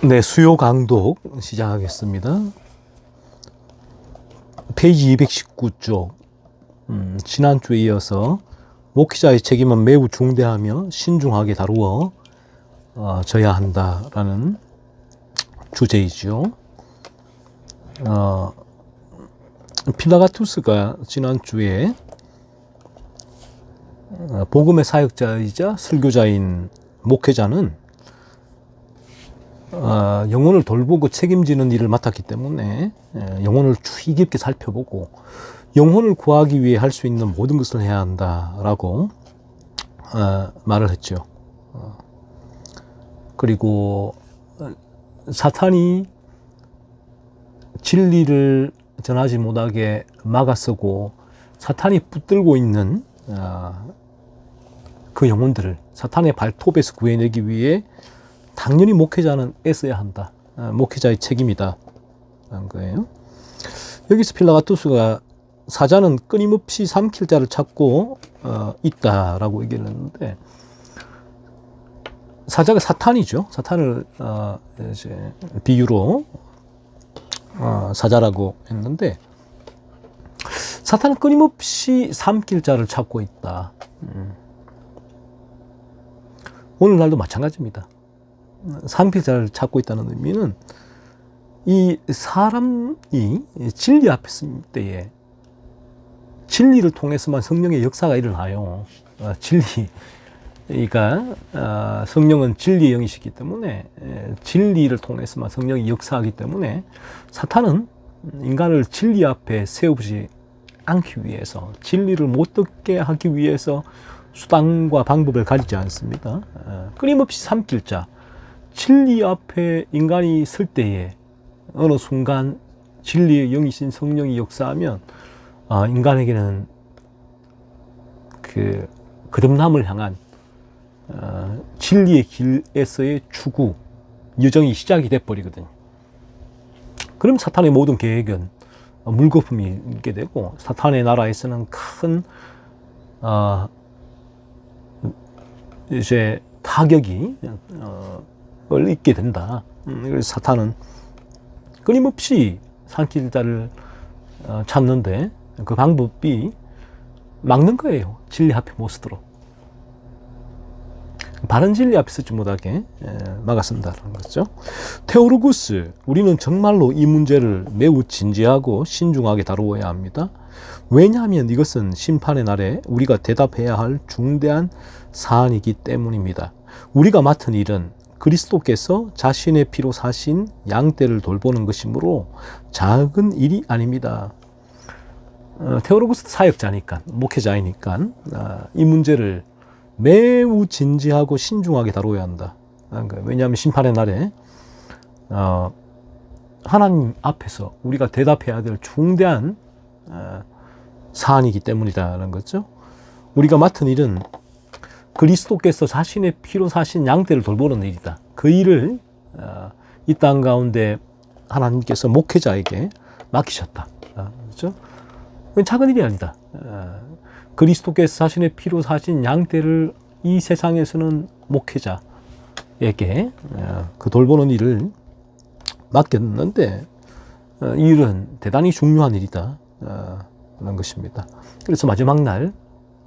네, 수요 강독 시작하겠습니다. 페이지 219쪽. 지난주에 이어서 목회자의 책임은 매우 중대하며 신중하게 다루어 져야 한다라는 주제이죠. 필라가투스가 지난주에 복음의 사역자이자 설교자인 목회자는 영혼을 돌보고 책임지는 일을 맡았기 때문에 영혼을 주의 깊게 살펴보고 영혼을 구하기 위해 할 수 있는 모든 것을 해야 한다라고 말을 했죠. 그리고 사탄이 진리를 전하지 못하게 막아서고 사탄이 붙들고 있는 그 영혼들을 사탄의 발톱에서 구해내기 위해 당연히 목회자는 애써야 한다. 목회자의 책임이다. 라는 거예요. 여기서 필라가투스가 사자는 끊임없이 삼킬 자를 찾고 있다라고 얘기를 했는데, 사자가 사탄이죠. 사탄을 이제 비유로 사자라고 했는데, 사탄은 끊임없이 삼킬 자를 찾고 있다. 오늘날도 마찬가지입니다. 삼킬 자를 찾고 있다는 의미는 이 사람이 진리 앞에 있을 때에 진리를 통해서만 성령의 역사가 일어나요. 그러니까 성령은 진리의 영이시기 때문에 진리를 통해서만 성령이 역사하기 때문에 사탄은 인간을 진리 앞에 세우지 않기 위해서, 진리를 못 듣게 하기 위해서 수단과 방법을 가리지 않습니다. 끊임없이 삼킬 자, 진리 앞에 인간이 설 때에 어느 순간 진리의 영이신 성령이 역사하면 인간에게는 그 거듭남을 향한 진리의 길에서의 추구, 여정이 시작이 돼버리거든요. 그럼 사탄의 모든 계획은 물거품이 있게 되고, 사탄의 나라에서는 큰 이제 타격이 있게 된다. 그래서 사탄은 끊임없이 삼킬 자를 찾는데 그 방법이 막는 거예요. 진리 앞에 못 서도록. 바른 진리 앞에 서지 못하게 막아선다는 거죠. 테오르구스, 우리는 정말로 이 문제를 매우 진지하고 신중하게 다루어야 합니다. 왜냐하면 이것은 심판의 날에 우리가 대답해야 할 중대한 사안이기 때문입니다. 우리가 맡은 일은 그리스도께서 자신의 피로 사신 양떼를 돌보는 것이므로 작은 일이 아닙니다. 테오로구스 사역자니까, 목회자이니까 이 문제를 매우 진지하고 신중하게 다뤄야 한다. 왜냐하면 심판의 날에 하나님 앞에서 우리가 대답해야 될 중대한 사안이기 때문이다라는 거죠. 우리가 맡은 일은 그리스도께서 자신의 피로 사신 양떼를 돌보는 일이다. 그 일을 이 땅 가운데 하나님께서 목회자에게 맡기셨다. 그렇죠? 그건 작은 일이 아니다. 그리스도께서 자신의 피로 사신 양떼를 이 세상에서는 목회자에게 그 돌보는 일을 맡겼는데, 이 일은 대단히 중요한 일이다. 라는 것입니다. 그래서 마지막 날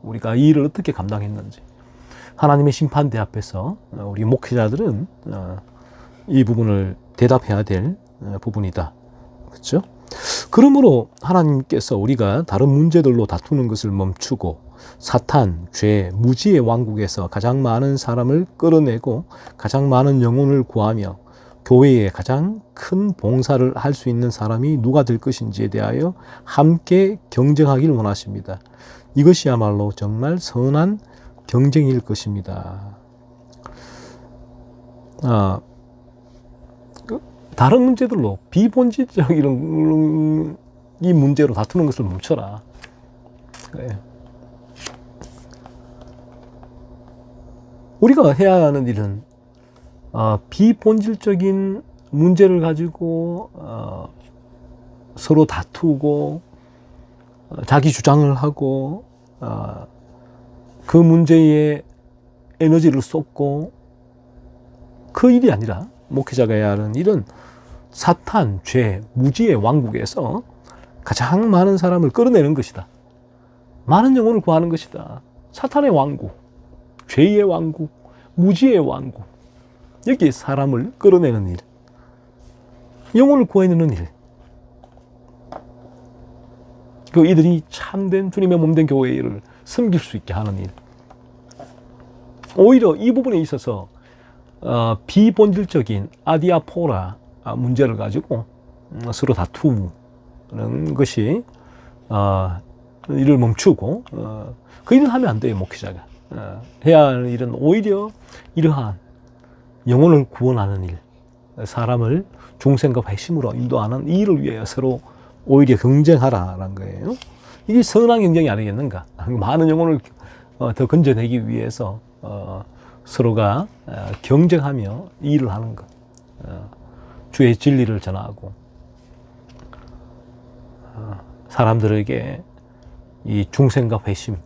우리가 이 일을 어떻게 감당했는지, 하나님의 심판대 앞에서 우리 목회자들은 이 부분을 대답해야 될 부분이다. 그렇죠? 그러므로 하나님께서 우리가 다른 문제들로 다투는 것을 멈추고 사탄, 죄, 무지의 왕국에서 가장 많은 사람을 끌어내고 가장 많은 영혼을 구하며 교회에 가장 큰 봉사를 할 수 있는 사람이 누가 될 것인지에 대하여 함께 경쟁하기를 원하십니다. 이것이야말로 정말 선한 경쟁일 것입니다. 다른 문제들로 비본질적인 이 문제로 다투는 것을 멈춰라. 그래. 우리가 해야 하는 일은 비본질적인 문제를 가지고 서로 다투고 자기 주장을 하고 그 문제에 에너지를 쏟고 그 일이 아니라 목회자가 해야 하는 일은 사탄, 죄, 무지의 왕국에서 가장 많은 사람을 끌어내는 것이다. 많은 영혼을 구하는 것이다. 사탄의 왕국, 죄의 왕국, 무지의 왕국, 여기에 사람을 끌어내는 일, 영혼을 구해내는 일, 그 이들이 참된 주님의 몸된 교회를 섬길 수 있게 하는 일. 오히려 이 부분에 있어서 비본질적인 아디아포라 문제를 가지고 서로 다투는 것이 일을 멈추고 그 일을 하면 안 돼요. 목회자가 해야 할 일은 오히려 이러한 영혼을 구원하는 일, 사람을 중생과 회심으로 인도하는 이 일을 위하여 서로 오히려 경쟁하라는 거예요. 이게 선한 경쟁이 아니겠는가? 많은 영혼을 더 건져내기 위해서 서로가 경쟁하며 이 일을 하는 것, 주의 진리를 전하고 사람들에게 이 중생과 회심으로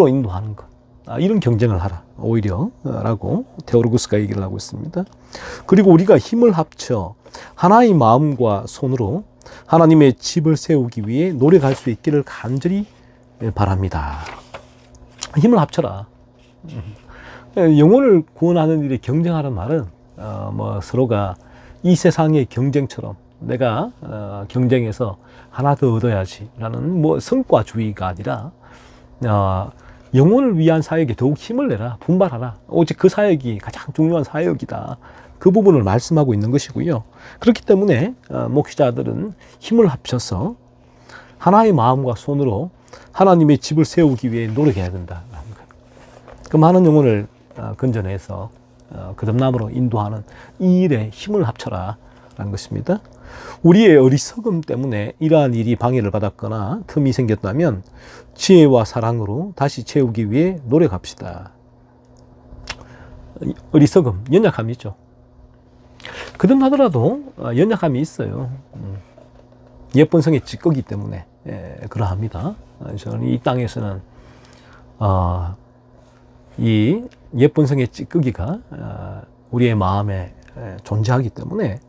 인도하는 것, 이런 경쟁을 하라 오히려 라고 테오로구스가 얘기를 하고 있습니다. 그리고 우리가 힘을 합쳐 하나의 마음과 손으로 하나님의 집을 세우기 위해 노력할 수 있기를 간절히 바랍니다. 힘을 합쳐라. 영혼을 구원하는 일에 경쟁하는 말은 뭐 서로가 이 세상의 경쟁처럼 내가 경쟁해서 하나 더 얻어야지 라는 뭐 성과주의가 아니라 영혼을 위한 사역에 더욱 힘을 내라, 분발하라. 오직 그 사역이 가장 중요한 사역이다. 그 부분을 말씀하고 있는 것이고요. 그렇기 때문에 목회자들은 힘을 합쳐서 하나의 마음과 손으로 하나님의 집을 세우기 위해 노력해야 된다는 거예요. 그 많은 영혼을 건져내서 거듭남으로 인도하는 이 일에 힘을 합쳐라 라는 것입니다. 우리의 어리석음 때문에 이러한 일이 방해를 받았거나 틈이 생겼다면 지혜와 사랑으로 다시 채우기 위해 노력합시다. 어리석음, 연약함이죠. 거듭나더라도 연약함이 있어요. 예쁜 성의 찌꺼기 때문에 그러합니다. 저는 이 땅에서는 이 예쁜 성의 찌꺼기가 우리의 마음에 존재하기 때문에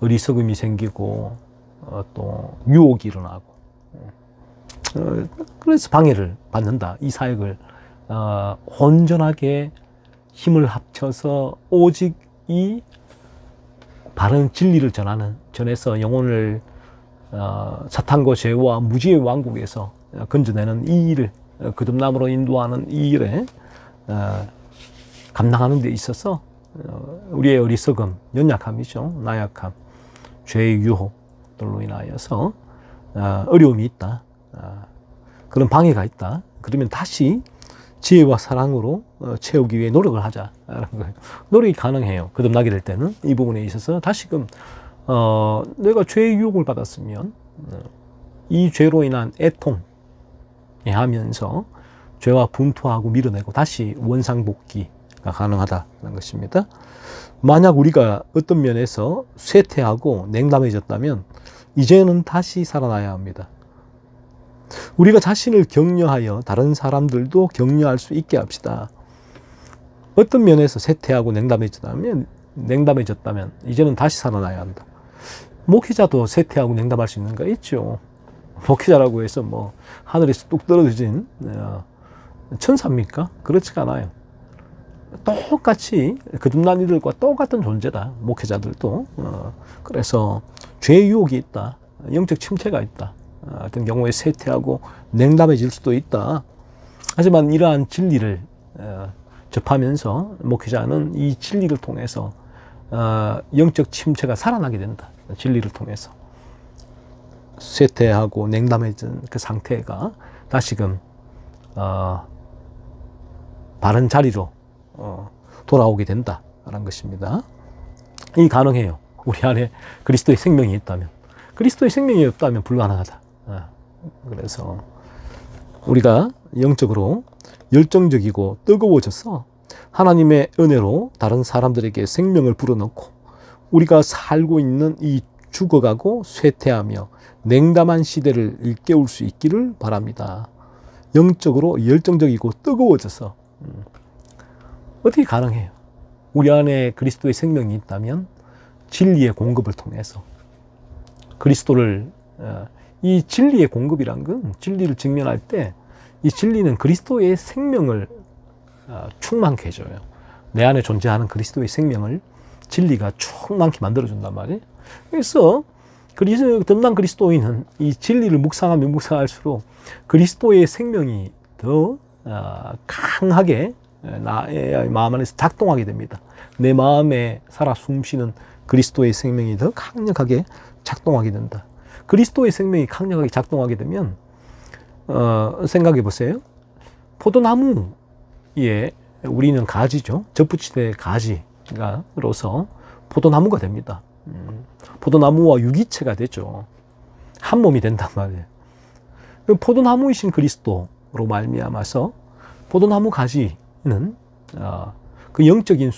어리석음이 생기고 또 유혹이 일어나고 그래서 방해를 받는다. 이 사역을 온전하게 힘을 합쳐서 오직 이 바른 진리를 전해서 영혼을 사탄과 죄와 무지의 왕국에서 건져내는 이 일을 거듭남으로 인도하는 이 일에 감당하는 데 있어서 우리의 어리석음, 연약함이죠. 나약함, 죄의 유혹들로 인하여서 어려움이 있다. 그런 방해가 있다. 그러면 다시 지혜와 사랑으로 채우기 위해 노력을 하자라는 거예요. 노력이 가능해요. 거듭나게 될 때는 이 부분에 있어서 다시금 내가 죄의 유혹을 받았으면 이 죄로 인한 애통에 하면서 죄와 분투하고 밀어내고 다시 원상복귀가 가능하다는 것입니다. 만약 우리가 어떤 면에서 쇠퇴하고 냉담해졌다면 이제는 다시 살아나야 합니다. 우리가 자신을 격려하여 다른 사람들도 격려할 수 있게 합시다. 어떤 면에서 쇠퇴하고 냉담해졌다면 이제는 다시 살아나야 한다. 목회자도 쇠퇴하고 냉담할 수 있는가? 있죠. 목회자라고 해서 뭐 하늘에서 뚝 떨어진 천사입니까? 그렇지가 않아요. 똑같이 거듭난 이들과 똑같은 존재다. 목회자들도. 그래서 죄의 유혹이 있다. 영적 침체가 있다. 어떤 경우에 쇠퇴하고 냉담해질 수도 있다. 하지만 이러한 진리를 접하면서 목회자는 이 진리를 통해서 영적 침체가 살아나게 된다. 진리를 통해서 쇠퇴하고 냉담해진 그 상태가 다시금 바른 자리로 돌아오게 된다라는 것입니다. 이 가능해요. 우리 안에 그리스도의 생명이 있다면. 그리스도의 생명이 없다면 불가능하다. 그래서 우리가 영적으로 열정적이고 뜨거워져서 하나님의 은혜로 다른 사람들에게 생명을 불어넣고 우리가 살고 있는 이 죽어가고 쇠퇴하며 냉담한 시대를 일깨울 수 있기를 바랍니다. 영적으로 열정적이고 뜨거워져서 어떻게 가능해요? 우리 안에 그리스도의 생명이 있다면 진리의 공급을 통해서 그리스도를 이 진리의 공급이란 건 진리를 직면할 때 이 진리는 그리스도의 생명을 충만케 해줘요. 내 안에 존재하는 그리스도의 생명을 진리가 충만케 만들어준단 말이에요. 그래서 덤난 그리스도인은 이 진리를 묵상하면 묵상할수록 그리스도의 생명이 더 강하게 나의 마음 안에서 작동하게 됩니다. 내 마음에 살아 숨쉬는 그리스도의 생명이 더 강력하게 작동하게 된다. 그리스도의 생명이 강력하게 작동하게 되면 생각해 보세요. 포도나무에 우리는 가지죠. 접붙이되 가지가로서 포도나무가 됩니다. 포도나무와 유기체가 되죠. 한 몸이 된단 말이에요. 포도나무이신 그리스도로 말미암아서 포도나무 가지는 그 영적인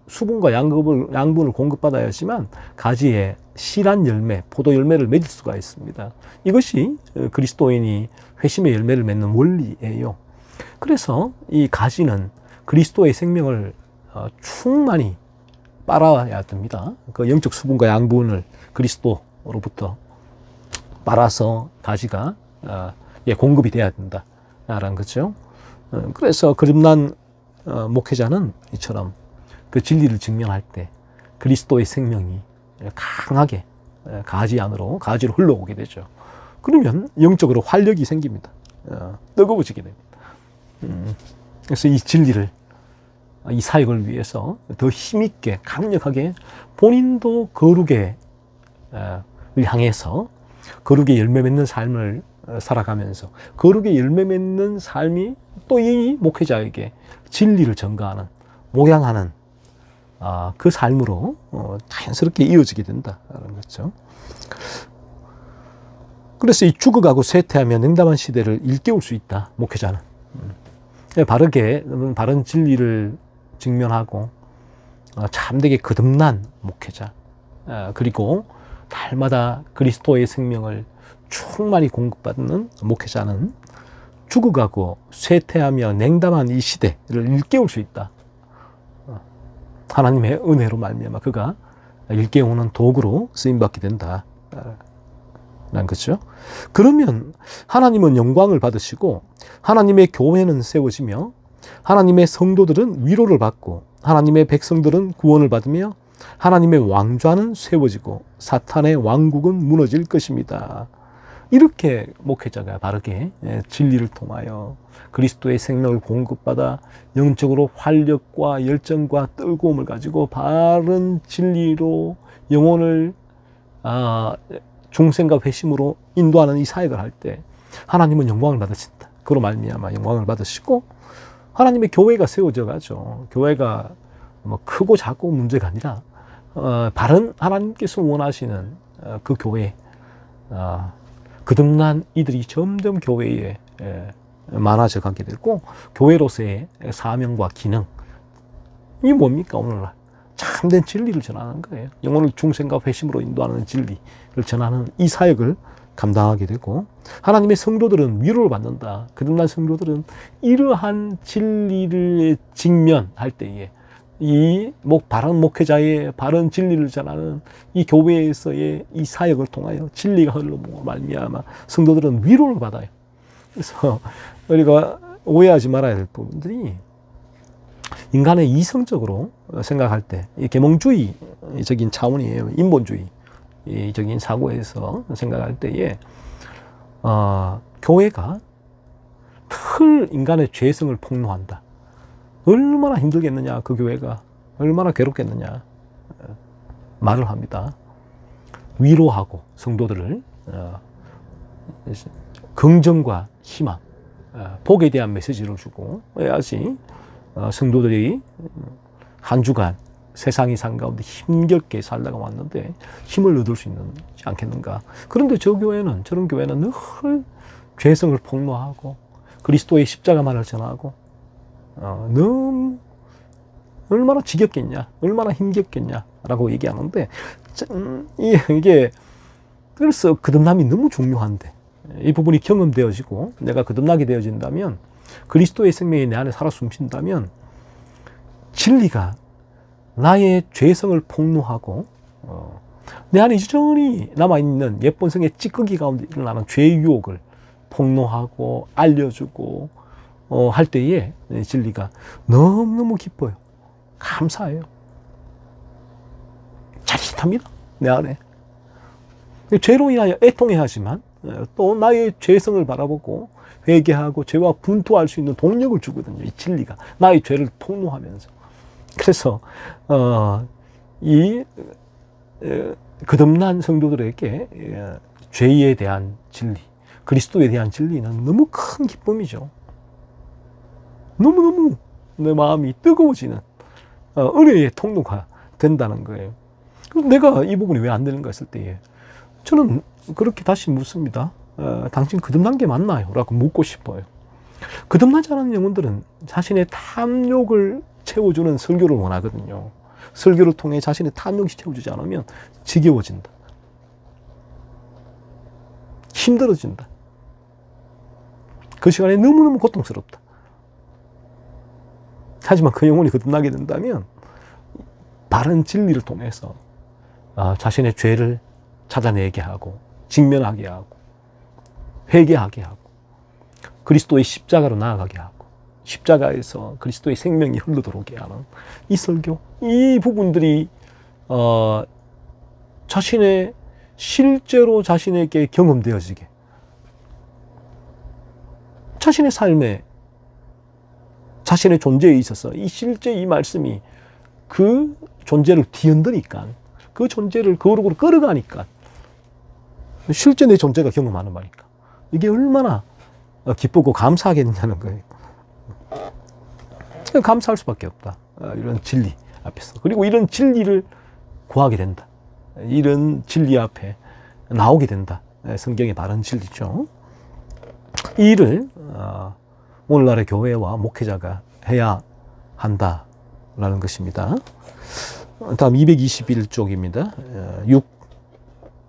수분과 양분을 공급받아야지만 가지에 실한 열매, 포도 열매를 맺을 수가 있습니다. 이것이 그리스도인이 회심의 열매를 맺는 원리예요. 그래서 이 가지는 그리스도의 생명을 충만히 빨아야 됩니다. 그 영적 수분과 양분을 그리스도로부터 빨아서 가지가 공급이 돼야 된다라는 거죠. 그래서 거듭난 목회자는 이처럼 그 진리를 증명할 때 그리스도의 생명이 강하게 가지로 흘러오게 되죠. 그러면 영적으로 활력이 생깁니다. 뜨거워지게 됩니다. 그래서 이 진리를, 이 사역을 위해서 더 힘있게 강력하게 본인도 거룩에 향해서 거룩의 열매 맺는 삶을 살아가면서 거룩의 열매 맺는 삶이 또 이 목회자에게 진리를 전가하는, 목양하는 그 삶으로 자연스럽게 이어지게 된다는 거죠. 그래서 이 죽어가고 쇠퇴하며 냉담한 시대를 일깨울 수 있다, 목회자는. 바른 진리를 직면하고 참되게 거듭난 목회자, 그리고 날마다 그리스도의 생명을 충만히 공급받는 목회자는 죽어가고 쇠퇴하며 냉담한 이 시대를 일깨울 수 있다. 하나님의 은혜로 말미암아 그가 일깨우는 도구로 쓰임받게 된다 라는 거죠. 그러면 하나님은 영광을 받으시고 하나님의 교회는 세워지며 하나님의 성도들은 위로를 받고 하나님의 백성들은 구원을 받으며 하나님의 왕좌는 세워지고 사탄의 왕국은 무너질 것입니다. 이렇게 목회자가 바르게 진리를 통하여 그리스도의 생명을 공급받아 영적으로 활력과 열정과 뜨거움을 가지고 바른 진리로 영혼을 중생과 회심으로 인도하는 이 사역을 할 때 하나님은 영광을 받으신다. 그로 말미암아 영광을 받으시고 하나님의 교회가 세워져 가죠. 교회가 뭐 크고 작고 문제가 아니라 바른 하나님께서 원하시는 그 교회, 거듭난 이들이 점점 교회에 많아져 가게 되고 교회로서의 사명과 기능, 이 뭡니까? 오늘날 참된 진리를 전하는 거예요. 영혼을 중생과 회심으로 인도하는 진리를 전하는 이 사역을 감당하게 되고 하나님의 성도들은 위로를 받는다. 거듭난 성도들은 이러한 진리를 직면할 때에 이 바른 목회자의 바른 진리를 전하는 이 교회에서의 이 사역을 통하여 진리가 흘러오고 말미암아 성도들은 위로를 받아요. 그래서 우리가 오해하지 말아야 될 부분들이 인간의 이성적으로 생각할 때 이 계몽주의적인 차원이에요. 인본주의적인 사고에서 생각할 때에 교회가 늘 인간의 죄성을 폭로한다. 얼마나 힘들겠느냐, 그 교회가 얼마나 괴롭겠느냐 말을 합니다. 위로하고 성도들을 긍정과 희망, 복에 대한 메시지를 주고 해야지 성도들이 한 주간 세상이 산 가운데 힘겹게 살다가 왔는데 힘을 얻을 수 있지 않겠는가. 그런데 저런 교회는 늘 죄성을 폭로하고 그리스도의 십자가만을 전하고 너무 얼마나 지겹겠냐, 얼마나 힘겹겠냐라고 얘기하는데 이게 그래서 거듭남이 너무 중요한데 이 부분이 경험되어지고 내가 거듭나게 되어진다면 그리스도의 생명이 내 안에 살아 숨쉰다면 진리가 나의 죄성을 폭로하고 내 안에 여전히 남아있는 예쁜 성의 찌꺼기 가운데 일어나는 죄의 유혹을 폭로하고 알려주고 할 때에 진리가 너무너무 기뻐요. 감사해요. 짜릿합니다. 내 안에. 죄로 인하여 애통해야 하지만 또 나의 죄성을 바라보고 회개하고 죄와 분투할 수 있는 동력을 주거든요. 이 진리가 나의 죄를 폭로하면서. 그래서 이 거듭난 성도들에게 죄에 대한 진리, 그리스도에 대한 진리는 너무 큰 기쁨이죠. 너무너무 내 마음이 뜨거워지는 은혜의 통로가 된다는 거예요. 그럼 내가 이 부분이 왜 안 되는가 했을 때에 저는 그렇게 다시 묻습니다. 당신 거듭난 게 맞나요? 라고 묻고 싶어요. 거듭나지 않은 영혼들은 자신의 탐욕을 채워주는 설교를 원하거든요. 설교를 통해 자신의 탐욕이 채워주지 않으면 지겨워진다. 힘들어진다. 그 시간에 너무너무 고통스럽다. 하지만 그 영혼이 거듭나게 된다면 바른 진리를 통해서 자신의 죄를 찾아내게 하고 직면하게 하고 회개하게 하고 그리스도의 십자가로 나아가게 하고 십자가에서 그리스도의 생명이 흘러들어오게 하는 이 설교, 이 부분들이 자신의 실제로 자신에게 경험되어지게 자신의 삶에 자신의 존재에 있어서 이 실제 이 말씀이 그 존재를 뒤흔드니까 그 존재를 거룩으로 끌어가니까 실제 내 존재가 경험하는 바니까 이게 얼마나 기쁘고 감사하겠냐는 거예요. 감사할 수밖에 없다. 이런 진리 앞에서. 그리고 이런 진리를 구하게 된다. 이런 진리 앞에 나오게 된다. 성경의 바른 진리죠. 이 일을 오늘날의 교회와 목회자가 해야 한다라는 것입니다. 다음 221쪽입니다. 6.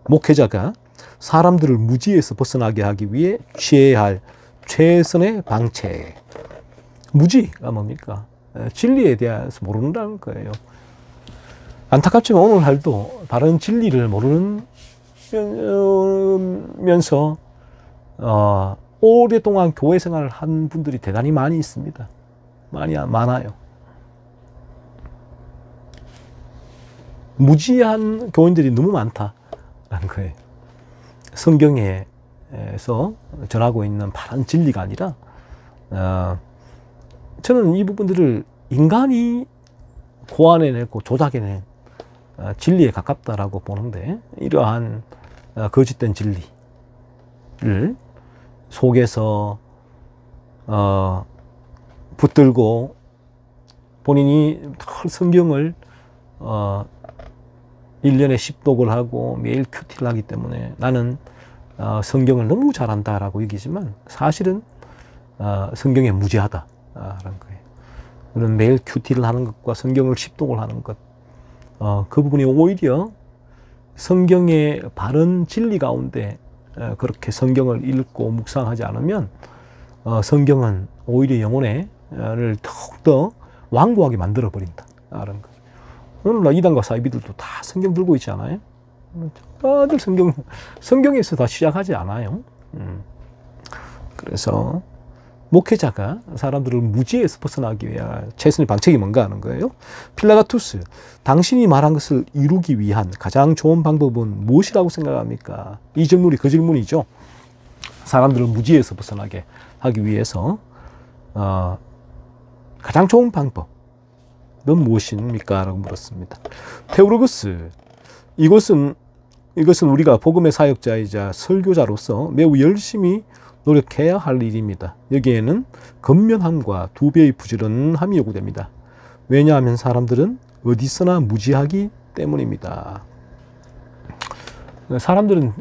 목회자가 사람들을 무지에서 벗어나게 하기 위해 취해야 할 최선의 방책. 무지가 뭡니까? 진리에 대해서 모른다는 거예요. 안타깝지만 오늘날도 바른 진리를 모르면서 오랫동안 교회 생활을 한 분들이 대단히 많이 있습니다. 많아요. 무지한 교인들이 너무 많다라는 거예요. 성경에서 전하고 있는 바른 진리가 아니라 저는 이 부분들을 인간이 고안해내고 조작해낸 진리에 가깝다라고 보는데 이러한 거짓된 진리를 속에서 붙들고 본인이 성경을 1년에 10독을 하고 매일 큐티를 하기 때문에 나는 성경을 너무 잘한다라고 여기지만 사실은 성경에 무지하다라는 거예요. 그런 매일 큐티를 하는 것과 성경을 10독을 하는 것, 그 부분이 오히려 성경의 바른 진리 가운데 그렇게 성경을 읽고 묵상하지 않으면 성경은 오히려 영혼을 더욱더 완고하게 만들어 버린다라는 거예요. 오늘날 이단과 사이비들도 다 성경 들고 있지 않아요? 다들 성경에서 다 시작하지 않아요. 그래서 목회자가 사람들을 무지에서 벗어나기 위한 최선의 방책이 뭔가 하는 거예요. 필라가투스, 당신이 말한 것을 이루기 위한 가장 좋은 방법은 무엇이라고 생각합니까? 이 질문이 그 질문이죠. 사람들을 무지에서 벗어나게 하기 위해서 가장 좋은 방법은 무엇입니까? 라고 물었습니다. 테오로그스, 이것은 우리가 복음의 사역자이자 설교자로서 매우 열심히 노력해야 할 일입니다. 여기에는 근면함과 2배의 부지런함이 요구됩니다. 왜냐하면 사람들은 어디서나 무지하기 때문입니다. 사람들은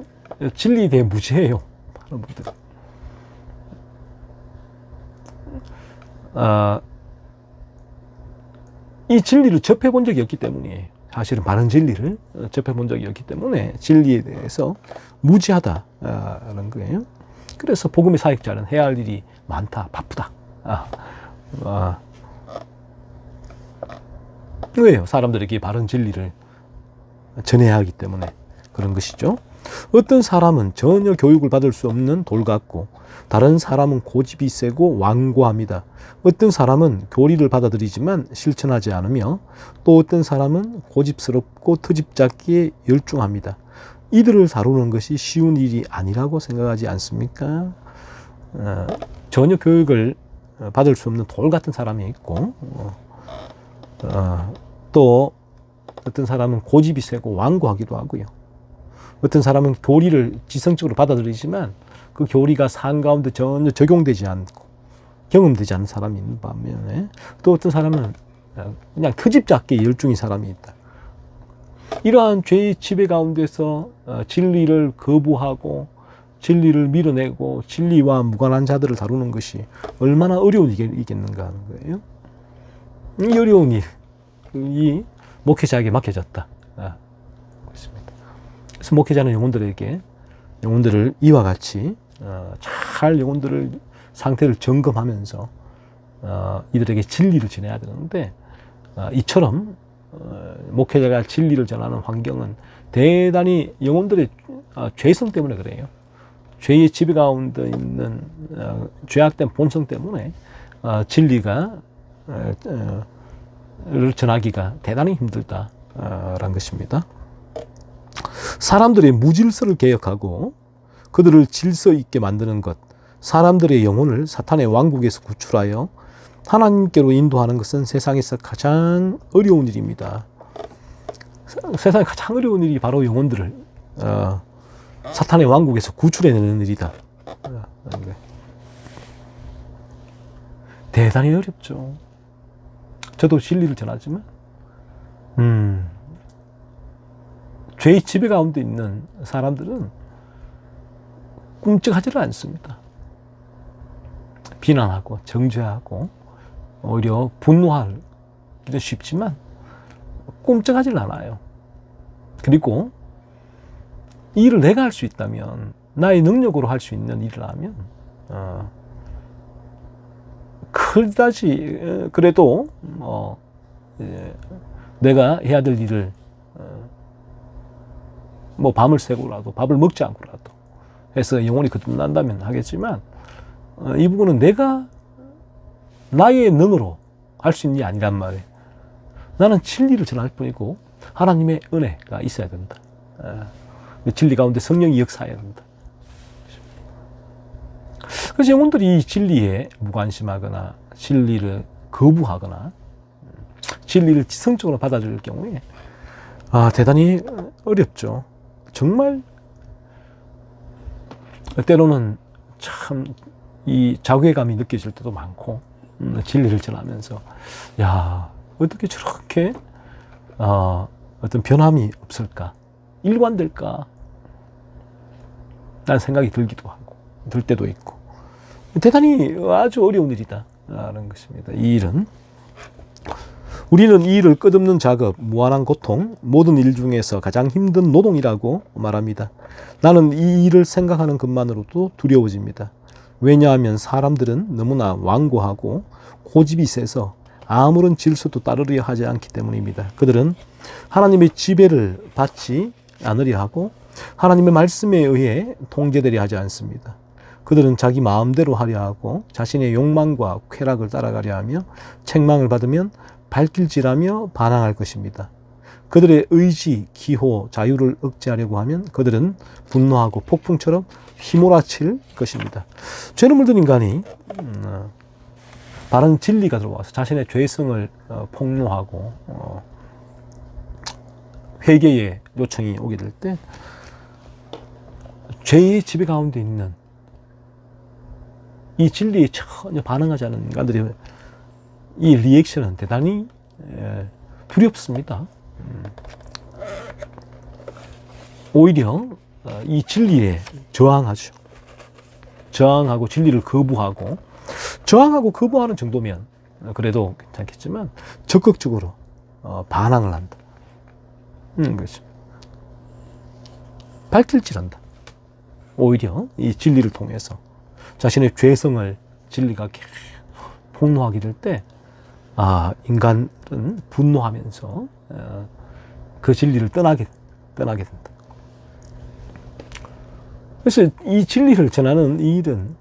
진리에 대해 무지해요. 이 진리를 접해본 적이 없기 때문이에요. 사실은 바른 진리를 접해본 적이 없기 때문에 진리에 대해서 무지하다라는 거예요. 그래서 복음의 사역자는 해야 할 일이 많다, 바쁘다. 왜요? 사람들에게 바른 진리를 전해야 하기 때문에 그런 것이죠. 어떤 사람은 전혀 교육을 받을 수 없는 돌 같고, 다른 사람은 고집이 세고 완고합니다. 어떤 사람은 교리를 받아들이지만 실천하지 않으며, 또 어떤 사람은 고집스럽고 트집 잡기에 열중합니다. 이들을 다루는 것이 쉬운 일이 아니라고 생각하지 않습니까? 전혀 교육을 받을 수 없는 돌 같은 사람이 있고, 또 어떤 사람은 고집이 세고 완고하기도 하고요. 어떤 사람은 교리를 지성적으로 받아들이지만 그 교리가 삶 가운데 전혀 적용되지 않고 경험되지 않는 사람이 있는 반면에, 또 어떤 사람은 그냥 트집 잡기에 열중인 사람이 있다. 이러한 죄의 지배 가운데서 진리를 거부하고 진리를 밀어내고 진리와 무관한 자들을 다루는 것이 얼마나 어려운 일이겠는가 하는 거예요. 이 어려운 일이 목회자에게 맡겨졌다. 그래서 목회자는 영혼들을 이와 같이 잘 영혼들을 상태를 점검하면서 이들에게 진리를 전해야 되는데, 이처럼 목회자가 진리를 전하는 환경은 대단히 영혼들의 죄성 때문에 그래요. 죄의 지배 가운데 있는 죄악된 본성 때문에 진리가 전하기가 대단히 힘들다라는 것입니다. 사람들의 무질서를 개혁하고 그들을 질서 있게 만드는 것, 사람들의 영혼을 사탄의 왕국에서 구출하여 하나님께로 인도하는 것은 세상에서 가장 어려운 일입니다. 세상에 가장 어려운 일이 바로 영혼들을 사탄의 왕국에서 구출해내는 일이다. 대단히 어렵죠. 저도 진리를 전하지만 죄의 지배 가운데 있는 사람들은 꿈쩍하지를 않습니다. 비난하고 정죄하고 오히려 분노하기도 쉽지만 꿈쩍하지를 않아요. 그리고 이 일을 내가 할 수 있다면, 나의 능력으로 할 수 있는 일을 하면 그다지 그래도 내가 해야 될 일을 뭐 밤을 새고라도, 밥을 먹지 않고라도 해서 영혼이 거듭난다면 하겠지만, 이 부분은 내가 나의 능으로 할 수 있는 게 아니란 말이에요. 나는 진리를 전할 뿐이고 하나님의 은혜가 있어야 된다. 진리 가운데 성령이 역사해야 된다. 그래서 영혼들이 이 진리에 무관심하거나 진리를 거부하거나 진리를 지성적으로 받아들일 경우에 대단히 어렵죠. 정말 때로는 참 이 자괴감이 느껴질 때도 많고, 진리를 전하면서 어떻게 저렇게 어떤 변함이 없을까, 일관될까 라는 생각이 들기도 하고 들 때도 있고, 대단히 아주 어려운 일이다라는 것입니다. 이 일은 우리는 이 일을 끝없는 작업, 무한한 고통, 모든 일 중에서 가장 힘든 노동이라고 말합니다. 나는 이 일을 생각하는 것만으로도 두려워집니다. 왜냐하면 사람들은 너무나 완고하고 고집이 세서 아무런 질서도 따르려 하지 않기 때문입니다. 그들은 하나님의 지배를 받지 않으려 하고 하나님의 말씀에 의해 통제되려 하지 않습니다. 그들은 자기 마음대로 하려 하고 자신의 욕망과 쾌락을 따라가려 하며 책망을 받으면 발길질하며 반항할 것입니다. 그들의 의지, 기호, 자유를 억제하려고 하면 그들은 분노하고 폭풍처럼 휘몰아칠 것입니다. 죄는 물든 인간이 바른 진리가 들어와서 자신의 죄성을 폭로하고 회개의 요청이 오게 될 때 죄의 지배 가운데 있는 이 진리에 전혀 반응하지 않는 인간들의 이 리액션은 대단히 두렵습니다. 오히려 이 진리에 저항하죠. 저항하고 진리를 거부하고, 저항하고 거부하는 정도면 그래도 괜찮겠지만 적극적으로 반항을 한다. 그렇죠. 발길질한다. 오히려 이 진리를 통해서 자신의 죄성을 진리가 폭로하게 될 때 인간은 분노하면서 그 진리를 떠나게 된다. 그래서 이 진리를 전하는 이 일은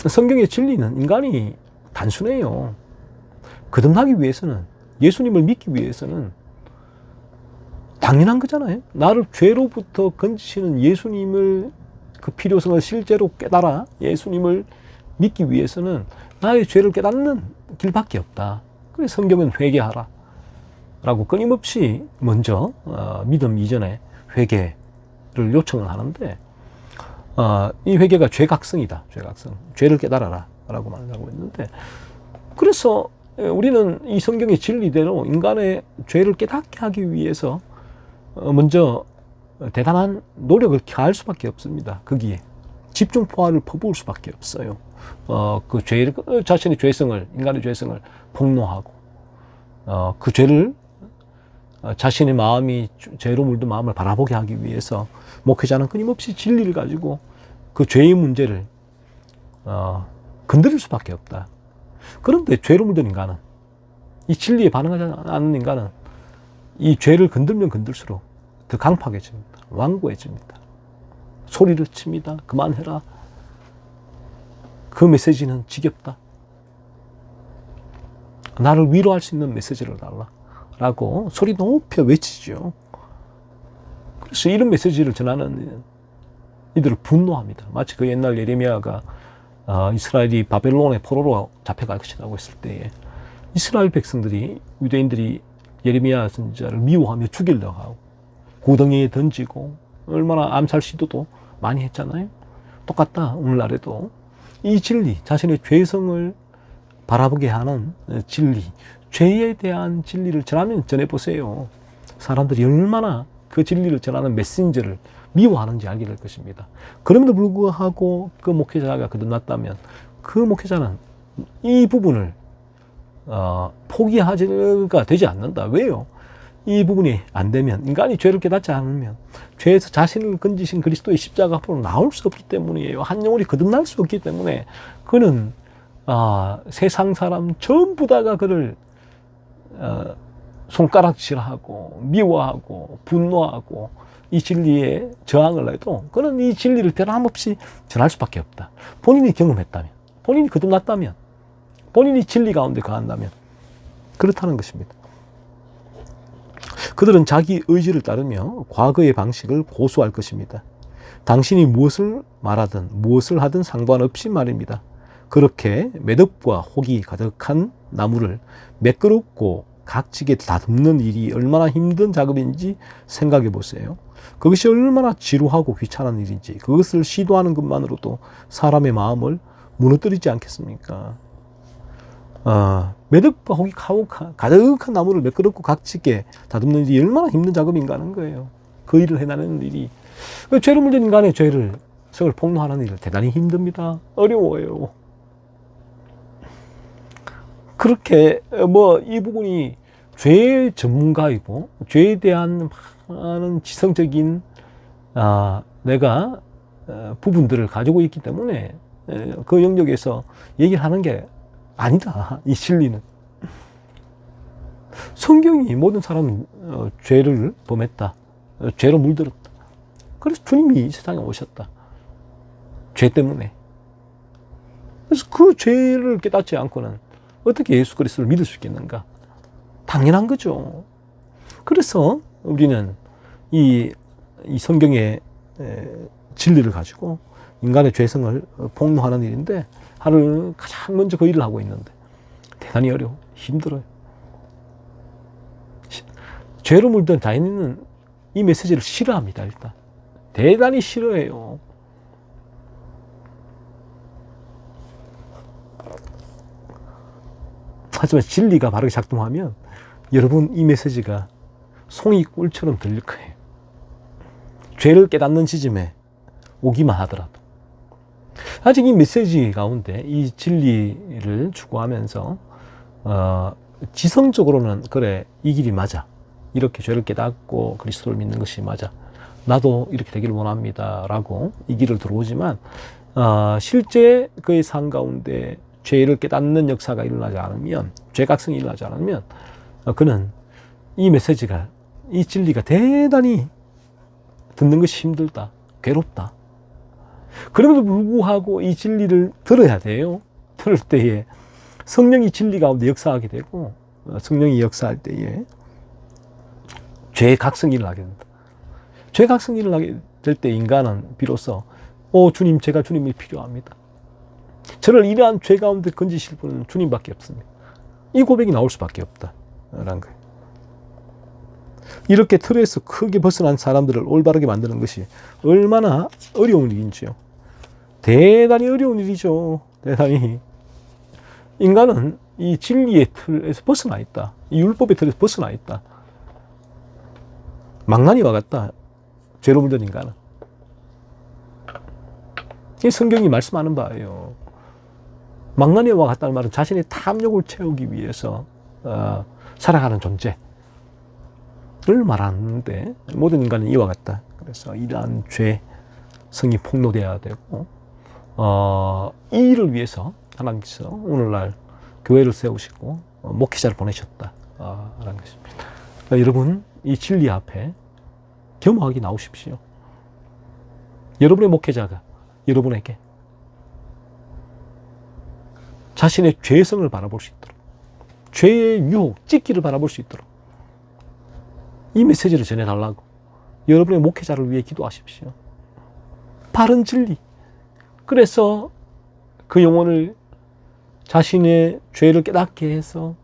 성경의 진리는 인간이 단순해요. 거듭나기 위해서는, 예수님을 믿기 위해서는 당연한 거잖아요. 나를 죄로부터 건지시는 예수님을, 그 필요성을 실제로 깨달아 예수님을 믿기 위해서는 나의 죄를 깨닫는 길밖에 없다. 그래서 성경은 회개하라 라고 끊임없이 먼저 믿음 이전에 회개를 요청을 하는데, 이 회개가 죄각성이다. 죄각성. 죄를 깨달아라 라고 말하고 있는데, 그래서 우리는 이 성경의 진리대로 인간의 죄를 깨닫게 하기 위해서 먼저 대단한 노력을 가할 수밖에 없습니다. 거기에 집중포화를 퍼부을 수밖에 없어요. 그 죄, 자신의 죄성을, 인간의 죄성을 폭로하고, 그 죄를, 자신의 마음이 죄로 물든 마음을 바라보게 하기 위해서 목회자는 끊임없이 진리를 가지고 그 죄의 문제를 건드릴 수밖에 없다. 그런데 죄로 물든 인간은, 이 진리에 반응하지 않는 인간은 이 죄를 건들면 건들수록 더 강팍해집니다. 완고해집니다. 소리를 칩니다. 그만해라. 그 메시지는 지겹다. 나를 위로할 수 있는 메시지를 달라. 라고 소리 높여 외치죠. 그래서 이런 메시지를 전하는 이들을 분노합니다. 마치 그 옛날 예레미야가 이스라엘이 바벨론의 포로로 잡혀갈 것이라고 했을 때에 이스라엘 백성들이, 유대인들이 예레미야 선지자를 미워하며 죽이려고 하고 구덩이에 던지고 얼마나 암살 시도도 많이 했잖아요. 똑같다. 오늘날에도 이 진리, 자신의 죄성을 바라보게 하는 진리, 죄에 대한 진리를 전해보세요. 사람들이 얼마나 그 진리를 전하는 메신저를 미워하는지 알게 될 것입니다. 그럼에도 불구하고 그 목회자가 거듭났다면 그 목회자는 이 부분을 포기하지가 되지 않는다. 왜요? 이 부분이 안 되면, 인간이 죄를 깨닫지 않으면 죄에서 자신을 건지신 그리스도의 십자가 앞으로 나올 수 없기 때문이에요. 한 영혼이 거듭날 수 없기 때문에 그는 세상 사람 전부 다가 그를 손가락질하고 미워하고 분노하고 이 진리에 저항을 해도 그는 이 진리를 변함없이 전할 수밖에 없다. 본인이 경험했다면, 본인이 거듭났다면, 본인이 진리 가운데 거한다면 그렇다는 것입니다. 그들은 자기 의지를 따르며 과거의 방식을 고수할 것입니다. 당신이 무엇을 말하든 무엇을 하든 상관없이 말입니다. 그렇게 매듭과 혹이 가득한 나무를 매끄럽고 각지게 다듬는 일이 얼마나 힘든 작업인지 생각해 보세요. 그것이 얼마나 지루하고 귀찮은 일인지, 그것을 시도하는 것만으로도 사람의 마음을 무너뜨리지 않겠습니까? 매듭과 혹이 가득한 나무를 매끄럽고 각지게 다듬는 일이 얼마나 힘든 작업인가 하는 거예요. 그 일을 해나가는 일이. 죄로 물든 인간의 죄를, 성을 폭로하는 일은 대단히 힘듭니다. 어려워요. 그렇게 이 부분이 죄의 전문가이고 죄에 대한 많은 지성적인 내가 부분들을 가지고 있기 때문에 그 영역에서 얘기를 하는 게 아니다. 이 진리는. 성경이 모든 사람은 죄를 범했다. 죄로 물들었다. 그래서 주님이 이 세상에 오셨다. 죄 때문에. 그래서 그 죄를 깨닫지 않고는 어떻게 예수 그리스도를 믿을 수 있겠는가? 당연한 거죠. 그래서 우리는 이 성경의 진리를 가지고 인간의 죄성을 폭로하는 일인데, 하루 가장 먼저 그 일을 하고 있는데 대단히 어려워, 힘들어요. 죄로 물든 자인은 이 메시지를 싫어합니다. 일단 대단히 싫어해요. 하지만 진리가 바르게 작동하면 여러분 이 메시지가 송이 꿀처럼 들릴 거예요. 죄를 깨닫는 지점에 오기만 하더라도. 아직 이 메시지 가운데 이 진리를 추구하면서 지성적으로는 그래, 이 길이 맞아, 이렇게 죄를 깨닫고 그리스도를 믿는 것이 맞아, 나도 이렇게 되기를 원합니다 라고 이 길을 들어오지만 실제 그의 삶 가운데 죄를 깨닫는 역사가 일어나지 않으면, 죄각성이 일어나지 않으면 그는 이 메시지가, 이 진리가 대단히 듣는 것이 힘들다, 괴롭다. 그럼에도 불구하고 이 진리를 들어야 돼요. 들을 때에 성령이 진리 가운데 역사하게 되고, 성령이 역사할 때에 죄의 각성이 일어나게 된다. 죄의 각성이 일어나게 될 때 인간은 비로소 주님, 제가 주님이 필요합니다. 저를 이러한 죄 가운데 건지실 분은 주님밖에 없습니다. 이 고백이 나올 수밖에 없다라는 거예요. 이렇게 틀에서 크게 벗어난 사람들을 올바르게 만드는 것이 얼마나 어려운 일인지요. 대단히 어려운 일이죠. 대단히. 인간은 이 진리의 틀에서 벗어나 있다. 이 율법의 틀에서 벗어나 있다. 망나니와 같다. 죄로 물든 인간은. 이 성경이 말씀하는 바예요. 망나니와 같다는 말은 자신의 탐욕을 채우기 위해서 살아가는 존재를 말하는데, 모든 인간은 이와 같다. 그래서 이러한 죄, 성이 폭로되어야 되고, 이 일을 위해서 하나님께서 오늘날 교회를 세우시고 목회자를 보내셨다 라는 것입니다. 그러니까 여러분, 이 진리 앞에 겸허하게 나오십시오. 여러분의 목회자가 여러분에게 자신의 죄성을 바라볼 수 있도록, 죄의 유혹, 찢기를 바라볼 수 있도록 이 메시지를 전해달라고 여러분의 목회자를 위해 기도하십시오. 바른 진리. 그래서 그 영혼을 자신의 죄를 깨닫게 해서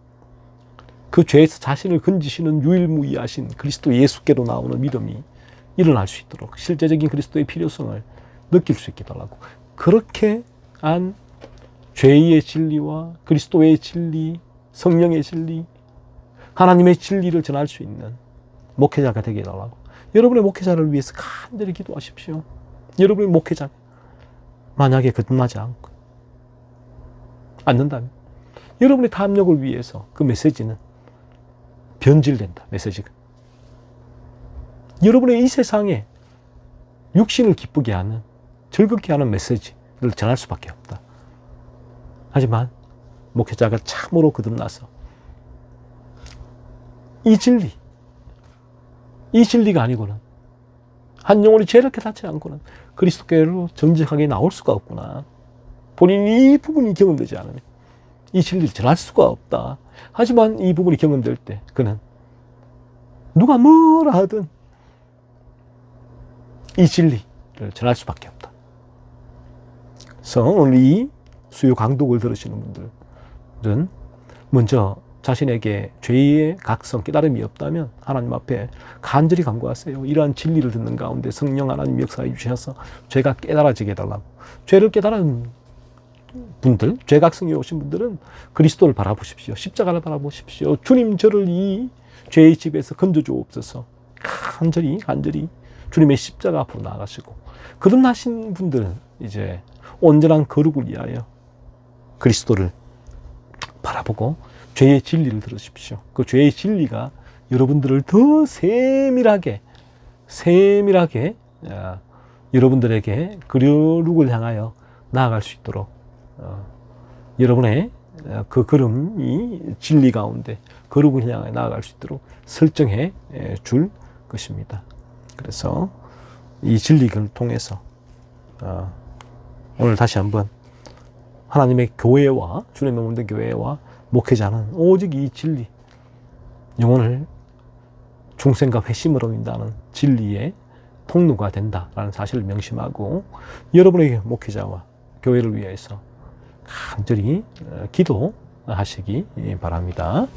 그 죄에서 자신을 건지시는 유일무이하신 그리스도 예수께로 나오는 믿음이 일어날 수 있도록, 실제적인 그리스도의 필요성을 느낄 수 있게 달라고, 그렇게 한 죄의 진리와 그리스도의 진리, 성령의 진리, 하나님의 진리를 전할 수 있는 목회자가 되게 해달라고 여러분의 목회자를 위해서 간절히 기도하십시오. 여러분의 목회자 만약에 거듭나지 않는다면 여러분의 탐욕을 위해서 그 메시지는 변질된다. 메시지가 여러분의 이 세상에 육신을 기쁘게 하는, 즐겁게 하는 메시지를 전할 수밖에 없다. 하지만 목회자가 참으로 거듭나서 이 진리가 아니고는, 한 영혼이 죄를 깨닫지 않고는 그리스도께로 정직하게 나올 수가 없구나. 본인이 이 부분이 경험되지 않으면 이 진리를 전할 수가 없다. 하지만 이 부분이 경험될 때 그는 누가 뭐라 하든 이 진리를 전할 수밖에 없다. 그래서 오늘 이 수요 강독을 들으시는 분들은 먼저 자신에게 죄의 각성, 깨달음이 없다면 하나님 앞에 간절히 간구하세요. 이러한 진리를 듣는 가운데 성령 하나님 역사해 주셔서 죄가 깨달아지게 해달라고. 죄를 깨달은 분들, 죄각성이 오신 분들은 그리스도를 바라보십시오. 십자가를 바라보십시오. 주님, 저를 이 죄의 집에서 건져주옵소서. 간절히 주님의 십자가 앞으로 나아가시고, 거듭나신 분들은 이제 온전한 거룩을 위하여 그리스도를 바라보고 죄의 진리를 들으십시오. 그 죄의 진리가 여러분들을 더 세밀하게 여러분들에게 거룩을 향하여 나아갈 수 있도록 여러분의 그 걸음이 진리 가운데 거룩을 향하여 나아갈 수 있도록 설정해 줄 것입니다. 그래서 이 진리를 통해서 오늘 다시 한번 하나님의 교회와, 주님의 몸된 교회와 목회자는 오직 이 진리, 영혼을 중생과 회심으로 인도하는 진리의 통로가 된다라는 사실을 명심하고 여러분의 목회자와 교회를 위해서 간절히 기도하시기 바랍니다.